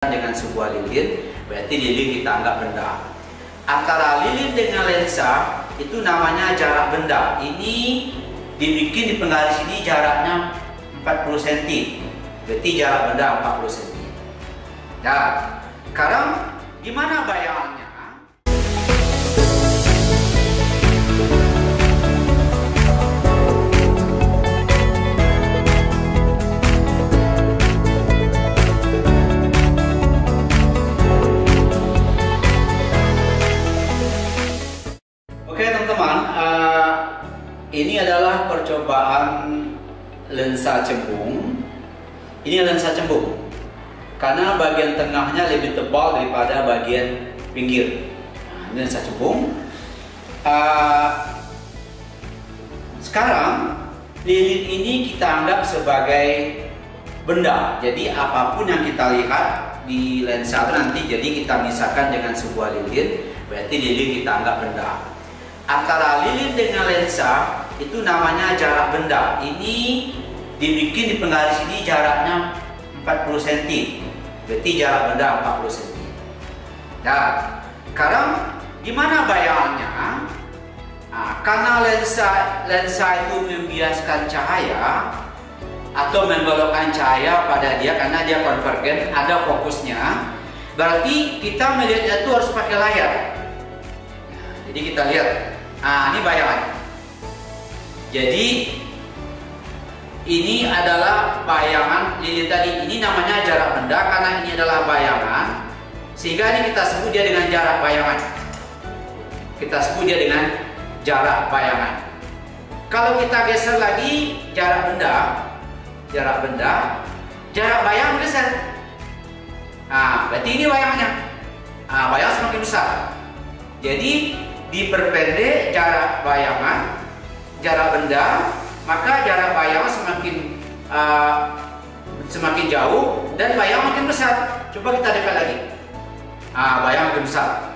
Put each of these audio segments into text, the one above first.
dengan sebuah lilin, berarti lilin kita anggap benda. Antara lilin dengan lensa itu namanya jarak benda. Ini dibikin di penggaris ini jaraknya 40 cm. Berarti jarak benda 40 cm. Nah, sekarang gimana bayangannya? Oke teman-teman, ini adalah percobaan lensa cembung. Ini lensa cembung karena bagian tengahnya lebih tebal daripada bagian pinggir. Nah, ini lensa cembung. Sekarang lilin ini kita anggap sebagai benda. Jadi apapun yang kita lihat di lensa itu nanti jadi kita misalkan dengan sebuah lilin, berarti lilin kita anggap benda. Antara lilin dengan lensa itu namanya jarak benda. Ini dibikin di penggaris ini jaraknya 40 cm. Berarti jarak benda 40 cm. Nah, sekarang gimana bayangannya? Nah, karena lensa itu membiaskan cahaya atau membelokkan cahaya pada dia karena dia konvergen, ada fokusnya. Berarti kita melihatnya itu harus pakai layar. Nah, jadi kita lihat. Nah, ini bayangan. Jadi ini adalah bayangan lilin tadi. Ini namanya jarak benda karena ini adalah bayangan. Sehingga ini kita sebut dia dengan jarak bayangan. Kita sebut dia dengan jarak bayangan. Kalau kita geser lagi jarak benda, jarak bayang geser. Nah, berarti ini bayangannya. Nah, bayang semakin besar. Jadi diperpendek jarak bayangan, jarak benda, maka jarak bayangan semakin jauh dan bayang makin besar. Coba kita dekat lagi. Bayang makin besar.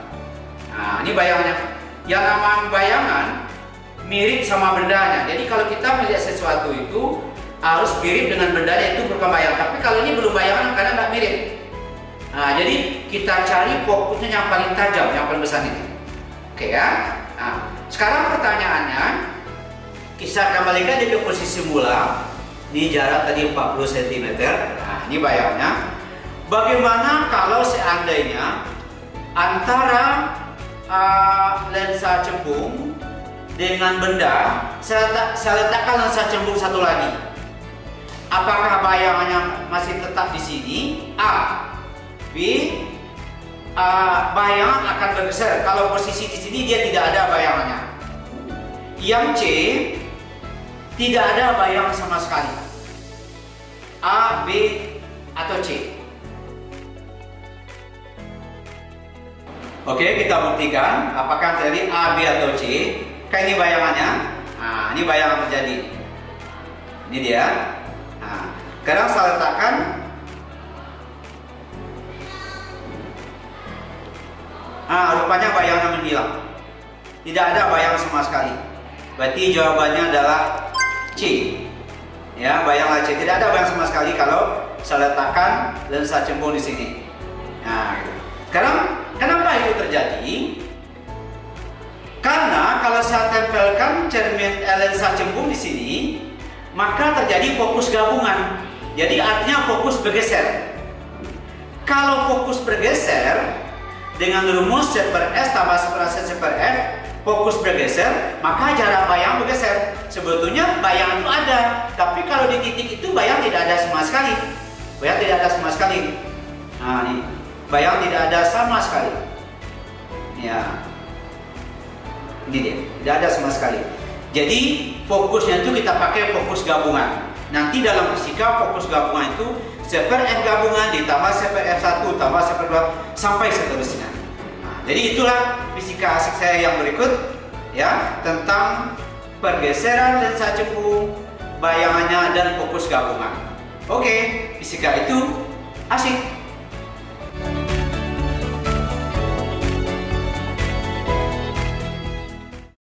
Nah, ini bayangannya. Yang namanya bayangan mirip sama bendanya. Jadi kalau kita melihat sesuatu itu harus mirip dengan bendanya, itu bukan bayang. Tapi kalau ini belum bayangan karena nggak mirip. Nah, jadi kita cari fokusnya yang paling tajam, yang paling besar ini. Oke ya. Nah, sekarang pertanyaannya, kita kembalikan dia ke posisi mula. Ini jarak tadi 40 cm. Nah, ini bayangnya. Bagaimana kalau seandainya antara lensa cembung dengan benda, saya letakkan lensa cembung satu lagi. Apakah bayangannya masih tetap di sini? A, B, bayangan akan bergeser. Kalau posisi di sini dia tidak ada bayangannya. Yang C, tidak ada bayangan sama sekali. A, B, atau C. Oke, kita buktikan apakah dari A, B, atau C. Kayak ini bayangannya. Nah, ini bayangan terjadi. Ini dia. Nah, sekarang saya letakkan. Rupanya bayangan menghilang. Tidak ada bayangan sama sekali. Berarti jawabannya adalah C. Ya, bayangan C. Tidak ada bayangan sama sekali kalau saya letakkan lensa cembung di sini. Nah, gitu. Sekarang kenapa itu terjadi? Karena kalau saya tempelkan cermin lensa cembung di sini, maka terjadi fokus gabungan. Jadi artinya fokus bergeser. Kalau fokus bergeser dengan rumus C per S tambah C per F, fokus bergeser, maka jarak bayang bergeser. Sebetulnya bayang itu ada, tapi kalau di titik itu bayang tidak ada sama sekali. Bayang tidak ada sama sekali. Nah, ini bayang tidak ada sama sekali. Ya, ini dia, tidak ada sama sekali. Jadi fokusnya itu kita pakai fokus gabungan. Nanti dalam fisika fokus gabungan itu C per F gabungan ditambah C per F1 tambah C per 2 sampai seterusnya. Nah, jadi itulah fisika asik saya yang berikut ya, tentang pergeseran lensa cembung, bayangannya dan fokus gabungan. Oke, fisika itu asik.